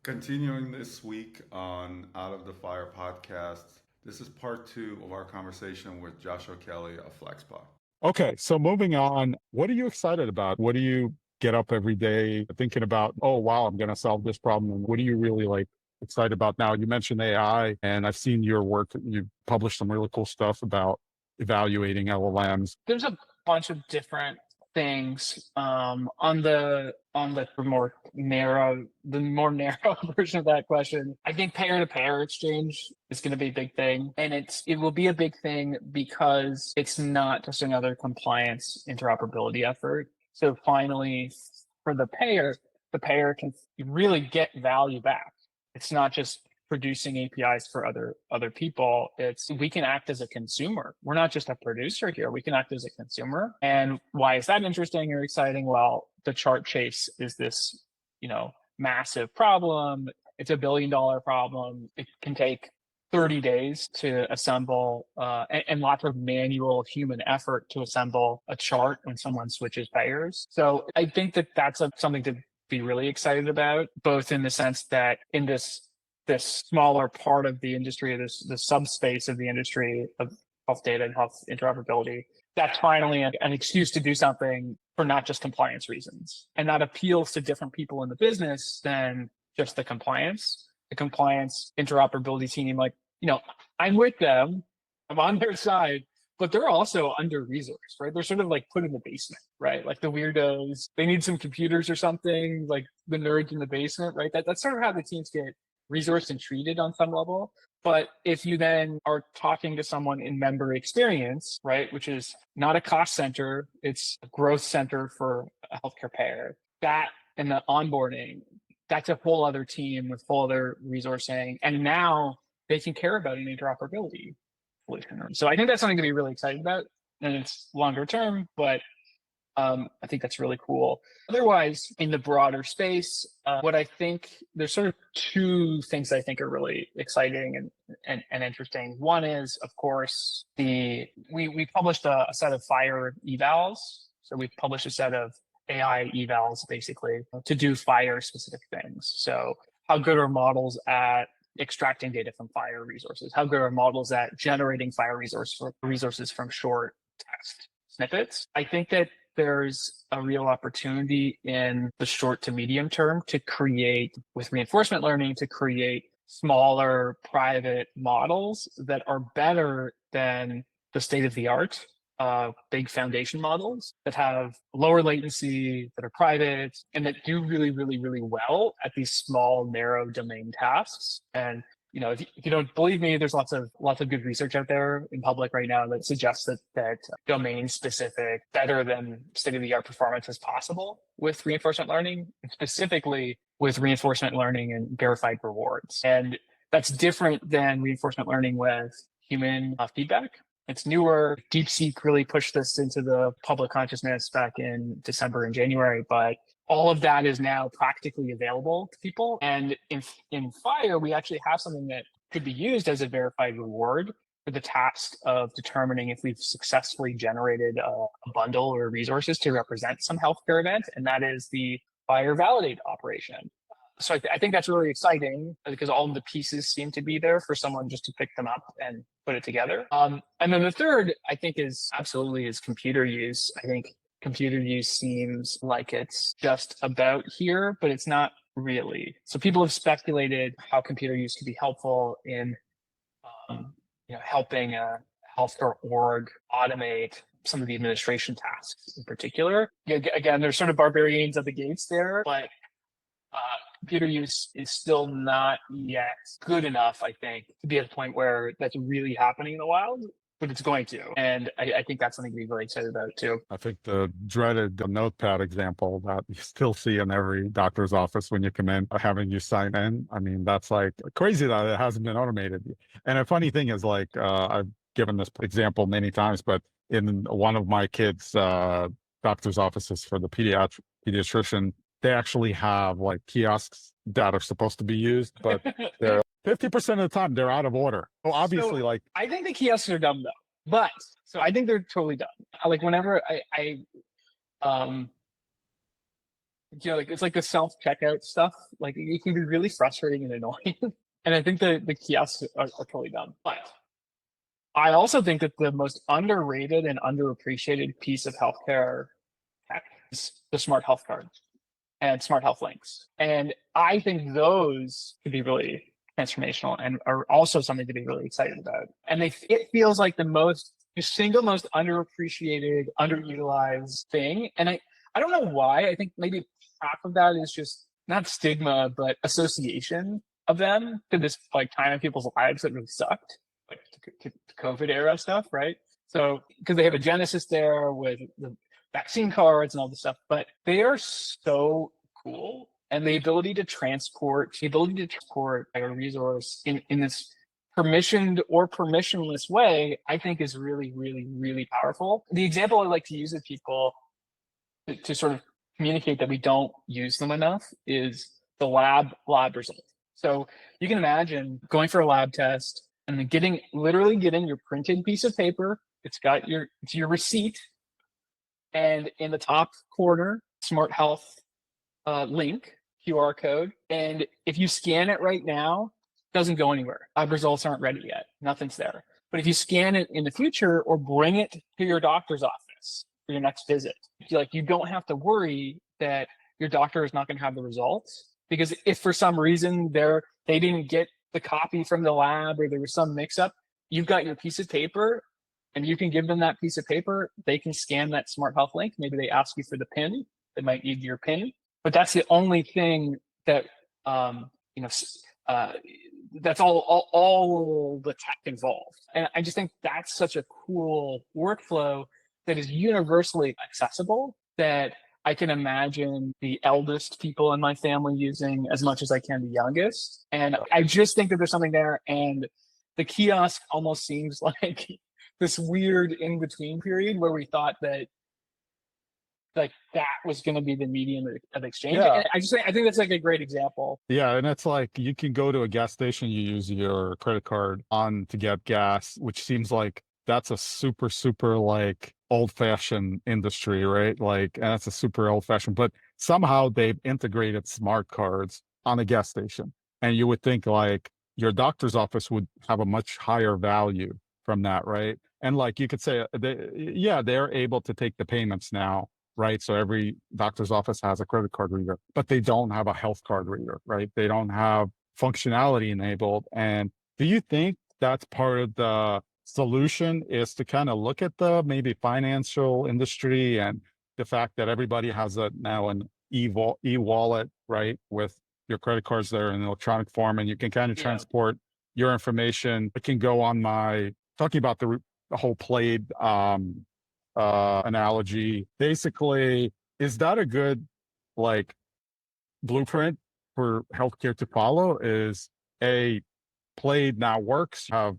Continuing this week on Out of the Fire podcast, this is part two of our conversation with Joshua Kelly of Flexpa. Okay, so moving on, what are you excited about? What do you get up every day thinking about, oh, wow, I'm going to solve this problem? And what are you really excited about now? You mentioned AI, and I've seen your work. You published some really cool stuff about evaluating LLMs. There's a bunch of different things on the more narrow version of that question. I think pair-to-pair exchange is going to be a big thing, and it will be a big thing because it's not just another compliance interoperability effort. So finally, for the payer can really get value back. It's not just producing APIs for other people. We can act as a consumer. We're not just a producer here. We can act as a consumer. And why is that interesting or exciting? Well, the chart chase is this, massive problem. It's $1 billion problem. It can take 30 days to assemble and lots of manual human effort to assemble a chart when someone switches payers. So I think that that's something to be really excited about, both in the sense that in this smaller part of the industry, the subspace of the industry of health data and health interoperability, that's finally an excuse to do something for not just compliance reasons. And that appeals to different people in the business than just the compliance interoperability team. I'm with them, I'm on their side, but they're also under-resourced, right? They're sort of put in the basement, right? Like the weirdos, they need some computers or something, like the nerds in the basement, right? That's sort of how the teams get resourced and treated on some level. But if you then are talking to someone in member experience, right, which is not a cost center, it's a growth center for a healthcare payer, that and the onboarding, that's a whole other team with whole other resourcing. And now they can care about an interoperability solution. So I think that's something to be really excited about. And it's longer term, but I think that's really cool. Otherwise, in the broader space, what I think there's sort of two things I think are really exciting and interesting. One is, of course, we published a set of FHIR evals. So we published a set of AI evals basically to do FHIR-specific things. So how good are models at extracting data from FHIR resources? How good are models at generating FHIR resources from short text snippets? I think that there's a real opportunity in the short to medium term to create, with reinforcement learning, to create smaller private models that are better than the state of the art big foundation models that have lower latency, that are private, and that do really, really, really well at these small, narrow domain tasks. And if you don't believe me, there's lots of good research out there in public right now that suggests that domain specific, better than state-of-the-art performance is possible with reinforcement learning, and specifically with reinforcement learning and verified rewards. And that's different than reinforcement learning with human feedback. It's newer. DeepSeek really pushed this into the public consciousness back in December and January, but all of that is now practically available to people. And in FHIR, we actually have something that could be used as a verified reward for the task of determining if we've successfully generated a bundle or resources to represent some healthcare event, and that is the FHIR validate operation. So I think that's really exciting because all of the pieces seem to be there for someone just to pick them up and put it together. And then the third, I think, is computer use. I think computer use seems like it's just about here, but it's not really. So people have speculated how computer use could be helpful in helping a healthcare org automate some of the administration tasks in particular. Again, there's sort of barbarians at the gates there, but computer use is still not yet good enough, I think, to be at a point where that's really happening in the wild, but it's going to. And I think that's something to be really excited about too. I think the dreaded notepad example that you still see in every doctor's office when you come in, having you sign in. I mean, that's crazy that it hasn't been automated. And a funny thing is I've given this example many times, but in one of my kids' doctor's offices for the pediatrician, they actually have kiosks that are supposed to be used, but they're 50% of the time they're out of order. So obviously, I think the kiosks are dumb though, so I think they're totally dumb. Whenever like it's like the self checkout stuff. Like it can be really frustrating and annoying. And I think the kiosks are totally dumb. But I also think that the most underrated and underappreciated piece of healthcare tech is the smart health card and smart health links. And I think those could be really transformational and are also something to be really excited about. And it feels like the single most underappreciated, underutilized thing. And I don't know why. I think maybe half of that is just not stigma, but association of them to this like time in people's lives that really sucked, like to COVID era stuff, right? So because they have a genesis there with the vaccine cards and all this stuff, but they are so cool. And the ability to transport a resource in this permissioned or permissionless way, I think is really, really, really powerful. The example I like to use with people to sort of communicate that we don't use them enough is the lab result. So you can imagine going for a lab test and then literally getting your printed piece of paper. It's your receipt, and in the top corner, Smart Health link, QR code. And if you scan it right now, it doesn't go anywhere. Lab results aren't ready yet. Nothing's there. But if you scan it in the future or bring it to your doctor's office for your next visit, you don't have to worry that your doctor is not going to have the results. Because if for some reason they didn't get the copy from the lab or there was some mix up, you've got your piece of paper and you can give them that piece of paper. They can scan that Smart Health link. Maybe they ask you for the PIN. They might need your PIN. But that's the only thing that, that's all the tech involved. And I just think that's such a cool workflow that is universally accessible that I can imagine the eldest people in my family using as much as I can the youngest. And I just think that there's something there. And the kiosk almost seems like this weird in-between period where we thought that like that was going to be the medium of exchange. Yeah. And I think that's like a great example. Yeah, and it's like you can go to a gas station, you use your credit card to get gas, which seems like that's a super, super like old-fashioned industry, right? Like, and that's a super old-fashioned, but somehow they've integrated smart cards on a gas station. And you would think like your doctor's office would have a much higher value from that, right? And like you could say, they're able to take the payments now, right? So every doctor's office has a credit card reader, but they don't have a health card reader, right? They don't have functionality enabled. And do you think that's part of the solution is to kind of look at the maybe financial industry and the fact that everybody has now an e-wallet, right? With your credit cards there in electronic form, and you can kind of transport your information. It can go on talking about the whole Plaid analogy. Basically, is that a good like blueprint for healthcare to follow? Is Plaid now works, have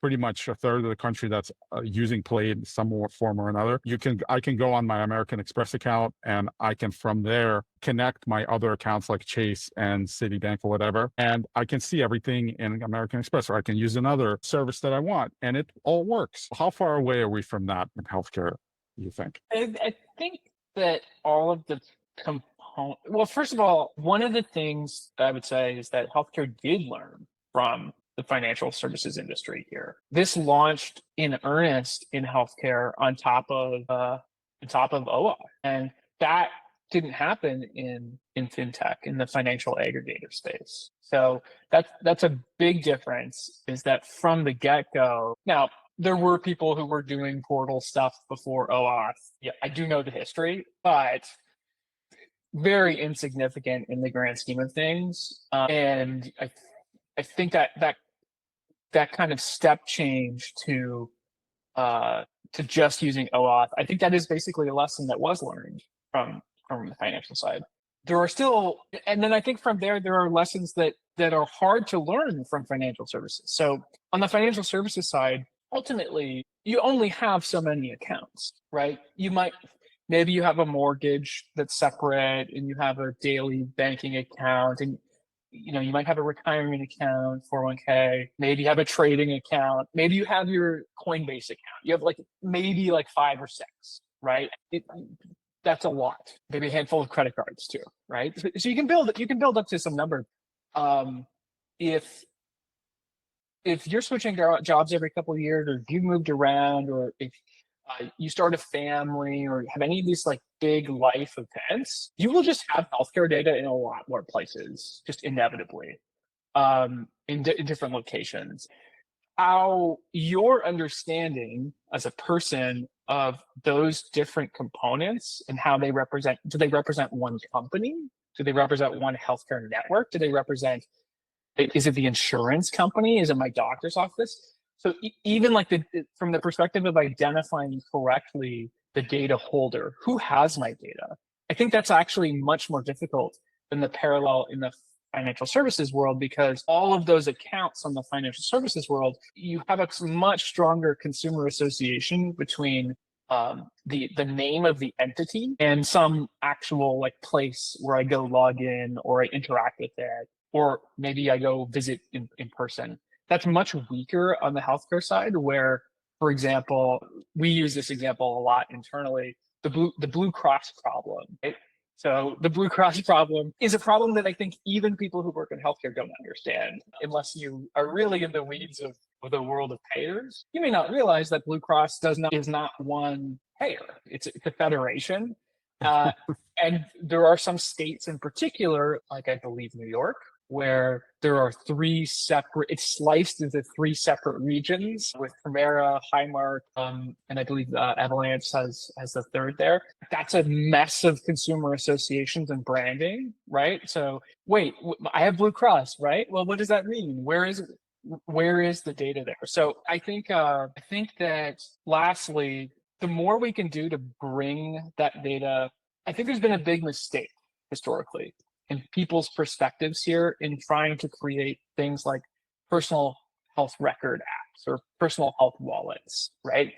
pretty much a third of the country that's using Plaid in some form or another. I can go on my American Express account and I can from there connect my other accounts like Chase and Citibank or whatever, and I can see everything in American Express, or I can use another service that I want, and it all works. How far away are we from that in healthcare, do you think? I think that all of the well, first of all, one of the things that I would say is that healthcare did learn from the financial services industry here. This launched in earnest in healthcare on top of OAuth, and that didn't happen in fintech, in the financial aggregator space. So that's a big difference. Is that from the get-go? Now there were people who were doing portal stuff before OAuth. Yeah, I do know the history, but very insignificant in the grand scheme of things. And I think that kind of step change to just using OAuth, I think that is basically a lesson that was learned from the financial side. There are still, and then I think from there are lessons that are hard to learn from financial services. So on the financial services side, ultimately, you only have so many accounts, right? Maybe you have a mortgage that's separate, and you have a daily banking account, and you might have a retirement account, 401k, maybe you have a trading account, maybe you have your Coinbase account. You have maybe 5 or 6, right? that's a lot. Maybe a handful of credit cards too, right? So you can build up to some number. If you're switching jobs every couple of years, or if you moved around, or if you start a family, or have any of these like big life events, you will just have healthcare data in a lot more places, just inevitably, in different locations. How your understanding as a person of those different components and how they represent, do they represent one company? Do they represent one healthcare network? Do they represent, is it the insurance company? Is it my doctor's office? So even like from the perspective of identifying correctly the data holder, who has my data? I think that's actually much more difficult than the parallel in the financial services world, because all of those accounts on the financial services world, you have a much stronger consumer association between the name of the entity and some actual like place where I go log in or I interact with it, or maybe I go visit in person. That's much weaker on the healthcare side, where, for example, we use this example a lot internally, the Blue Cross problem, right? So the Blue Cross problem is a problem that I think even people who work in healthcare don't understand, unless you are really in the weeds of the world of payers. You may not realize that Blue Cross is not one payer. It's a federation. And there are some states in particular, like I believe New York, where there are it's sliced into 3 separate regions, with Primera, Highmark, and I believe Evals has the third there. That's a mess of consumer associations and branding, right? So wait, I have Blue Cross, right? Well, what does that mean? Where is the data there? So I think that lastly, the more we can do to bring that data, I think there's been a big mistake historically in people's perspectives here in trying to create things like personal health record apps or personal health wallets, right?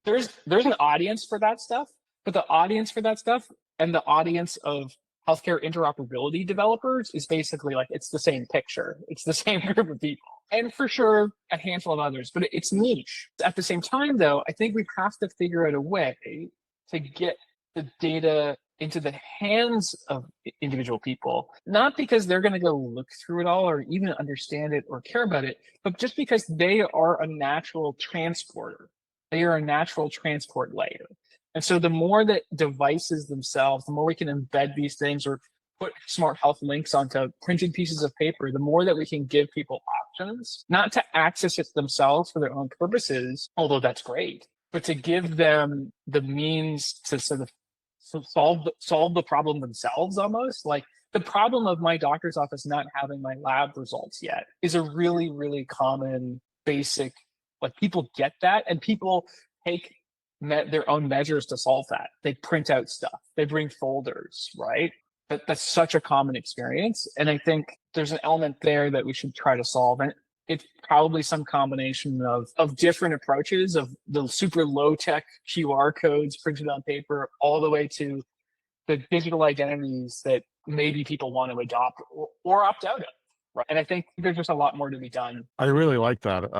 There's an audience for that stuff, but the audience for that stuff and the audience of healthcare interoperability developers is basically like, it's the same picture. It's the same group of people. And for sure, a handful of others, but it's niche. At the same time, though, I think we have to figure out a way to get the data into the hands of individual people, not because they're going to go look through it all or even understand it or care about it, but just because they are a natural transporter. They are a natural transport layer. And so the more that devices themselves, the more we can embed these things or put smart health links onto printed pieces of paper, the more that we can give people options, not to access it themselves for their own purposes, although that's great, but to give them the means to sort of solve the problem themselves almost. Like the problem of my doctor's office not having my lab results yet is a really, really common basic, like people get that and people take their own measures to solve that. They print out stuff, they bring folders, right? That's such a common experience. And I think there's an element there that we should try to solve. And it's probably some combination of different approaches, of the super low tech QR codes printed on paper, all the way to the digital identities that maybe people want to adopt or opt out of. Right. And I think there's just a lot more to be done. I really like that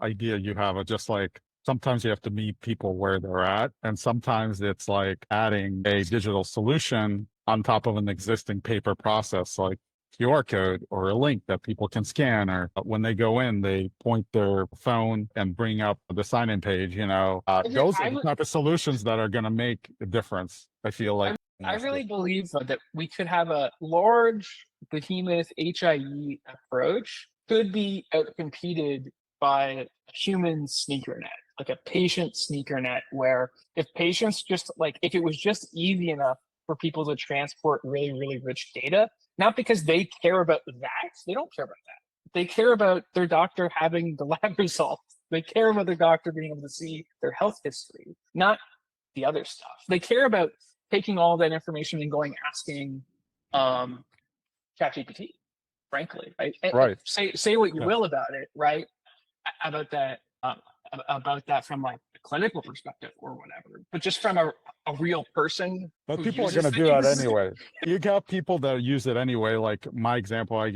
idea you have of just like, sometimes you have to meet people where they're at. And sometimes it's like adding a digital solution on top of an existing paper process, like QR code or a link that people can scan, or when they go in, they point their phone and bring up the sign-in page. Those are the type of solutions that are going to make a difference, I feel like. I really believe that we could have a large behemoth HIE approach could be outcompeted by a human sneaker net, like a patient sneaker net, where if patients if it was just easy enough for people to transport really, really rich data, not because they care about that, they don't care about that. They care about their doctor having the lab results. They care about their doctor being able to see their health history, not the other stuff. They care about taking all that information and asking ChatGPT, frankly, right? Right. Say what you will about it, right? About that from like a clinical perspective or whatever, but just from a real person. But people are going to do that anyway. You got people that use it anyway. Like my example, I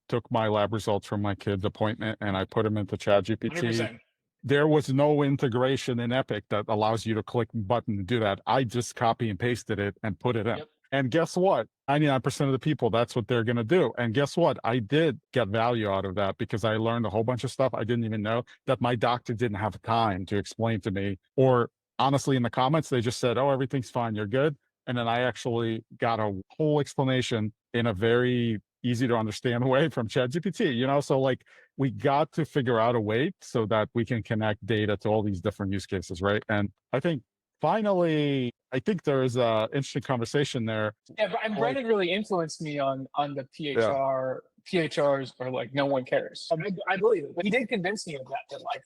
took my lab results from my kid's appointment and I put them into ChatGPT. there was no integration in Epic that allows you to click a button to do that. I just copy and pasted it and put it in. Yep. And guess what? 99% of the people, that's what they're going to do. And guess what? I did get value out of that because I learned a whole bunch of stuff I didn't even know that my doctor didn't have time to explain to me. Or honestly, in the comments, they just said, oh, everything's fine. You're good. And then I actually got a whole explanation in a very easy to understand way from ChatGPT, you know? So like we got to figure out a way so that we can connect data to all these different use cases, right? And I think finally, I think there is a interesting conversation there. Yeah, and Brendan really influenced me on the PHR. PHRs are like no one cares. I believe it. But he did convince me of that like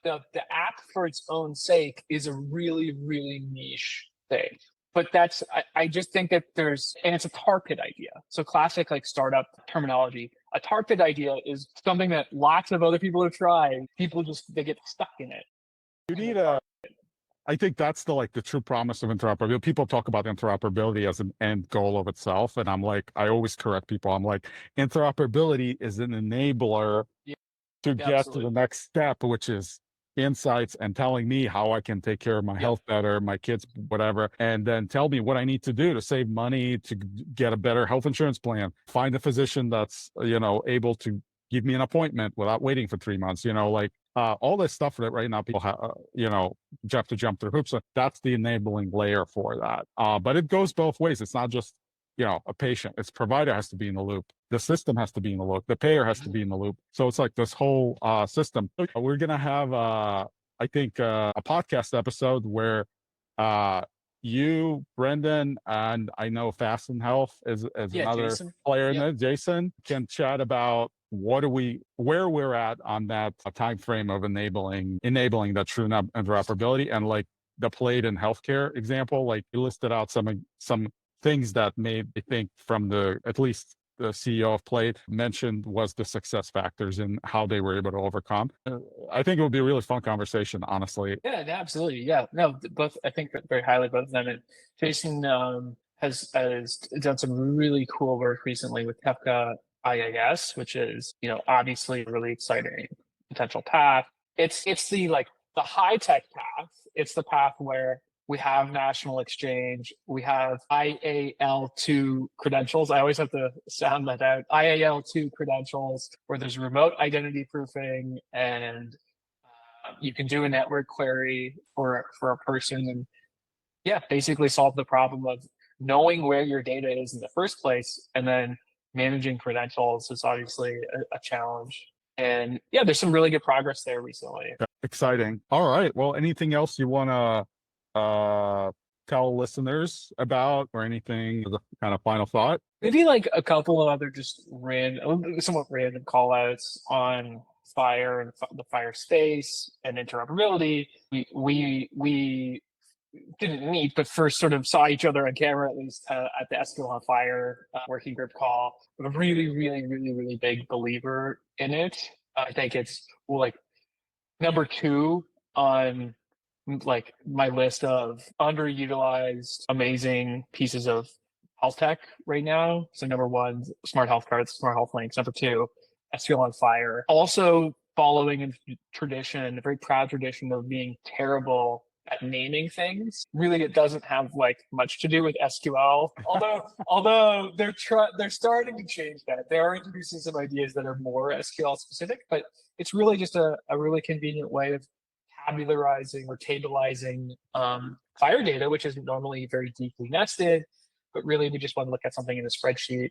the app for its own sake is a really, really niche thing. But that's, I just think that there's, and it's a tar pit idea. So classic like startup terminology. A tar pit idea is something that lots of other people have tried. People just, they get stuck in it. You need I think that's the true promise of interoperability. People talk about interoperability as an end goal of itself. And I'm like, I always correct people. I'm like, interoperability is an enabler to get to the next step, which is insights and telling me how I can take care of my health better, my kids, whatever, and then tell me what I need to do to save money, to get a better health insurance plan, find a physician that's, able to give me an appointment without waiting for 3 months, like all this stuff that right now people have, have to jump through hoops. So that's the enabling layer for that. But it goes both ways. It's not just, a patient. Its provider has to be in the loop. The system has to be in the loop. The payer has to be in the loop. So it's like this whole system. We're going to have, I think, a podcast episode where you, Brendan, and I know Fast and Health is another Jason. player in it. Jason can chat about where we're at on that time frame of enabling that true interoperability, and like the Plaid in healthcare example, like you listed out some things that made, I think, from at least the CEO of Plaid mentioned was the success factors and how they were able to overcome. I think it would be a really fun conversation, honestly. Yeah, absolutely. Yeah, no, both, I think very highly both of them. And Jason has done some really cool work recently with Kafka IAS, which is, obviously a really exciting potential path. It's the high tech path. It's the path where we have national exchange. We have IAL2 credentials. I always have to sound that out. IAL2 credentials, where there's remote identity proofing, and you can do a network query for a person, and basically solve the problem of knowing where your data is in the first place, and then managing credentials is obviously a challenge. And there's some really good progress there recently. Exciting. All right. Well, anything else you want to tell listeners about, or anything as a kind of final thought? Maybe like a couple of other just somewhat random call outs on FHIR and the FHIR space and interoperability. We didn't meet, but first sort of saw each other on camera, at least at the SQL on FHIR working group call. I'm a really, really, really, really big believer in it. I think it's like number 2 on like my list of underutilized, amazing pieces of health tech right now. So number 1, smart health cards, smart health links. Number 2, SQL on FHIR. Also following a tradition, a very proud tradition of being terrible at naming things. Really, it doesn't have like much to do with SQL. Although they're starting to change that. They are introducing some ideas that are more SQL specific, but it's really just a really convenient way of tabularizing or tableizing FHIR data, which is normally very deeply nested, but really we just want to look at something in a spreadsheet.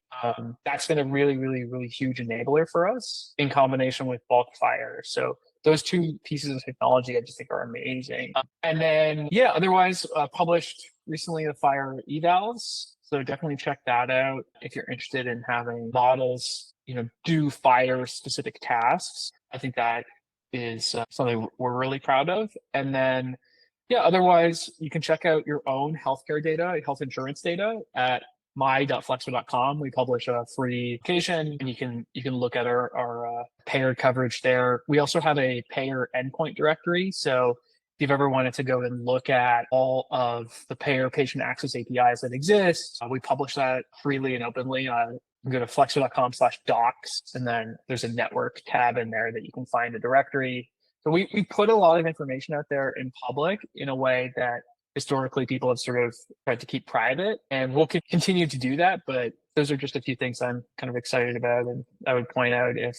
That's been a really, really, really huge enabler for us in combination with bulk FHIR. So those 2 pieces of technology I just think are amazing. And then, otherwise published recently the FHIR Evals. So definitely check that out if you're interested in having models, do FHIR specific tasks. I think that is something we're really proud of. And then, otherwise you can check out your own healthcare data, health insurance data at my.flexpa.com. We publish a free application, and you can look at our payer coverage there. We also have a payer endpoint directory. So if you've ever wanted to go and look at all of the payer patient access APIs that exist, we publish that freely and openly. Go to flexpa.com/docs, and then there's a network tab in there that you can find a directory. So we put a lot of information out there in public in a way that historically people have sort of tried to keep private, and we'll continue to do that. But those are just a few things I'm kind of excited about, and I would point out if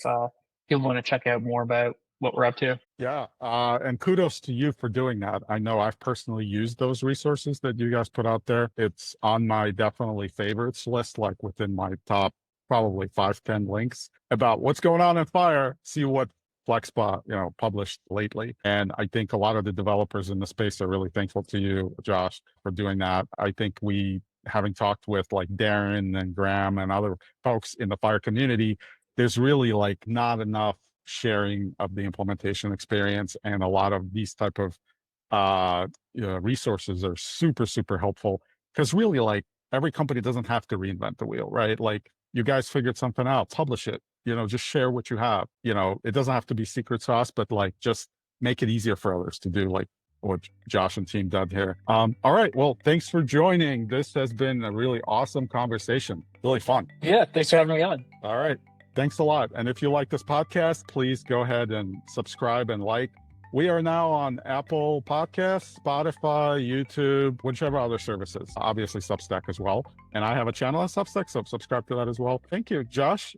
people want to check out more about what we're up to. Yeah, and kudos to you for doing that. I know I've personally used those resources that you guys put out there. It's on my definitely favorites list, like within my top probably 5-10 links about what's going on in FHIR. See what Flexpa, published lately. And I think a lot of the developers in the space are really thankful to you, Josh, for doing that. I think having talked with like Darren and Graham and other folks in the FHIR community, there's really like not enough sharing of the implementation experience, and a lot of these type of resources are super, super helpful, because really like every company doesn't have to reinvent the wheel, right? Like you guys figured something out, publish it, just share what you have. It doesn't have to be secret sauce, but like just make it easier for others to do, like what Josh and team did here. All right, well, thanks for joining. This has been a really awesome conversation, really fun. Yeah, thanks for having me on. All right. Thanks a lot. And if you like this podcast, please go ahead and subscribe and like. We are now on Apple Podcasts, Spotify, YouTube, whichever other services, obviously Substack as well. And I have a channel on Substack, so subscribe to that as well. Thank you, Josh.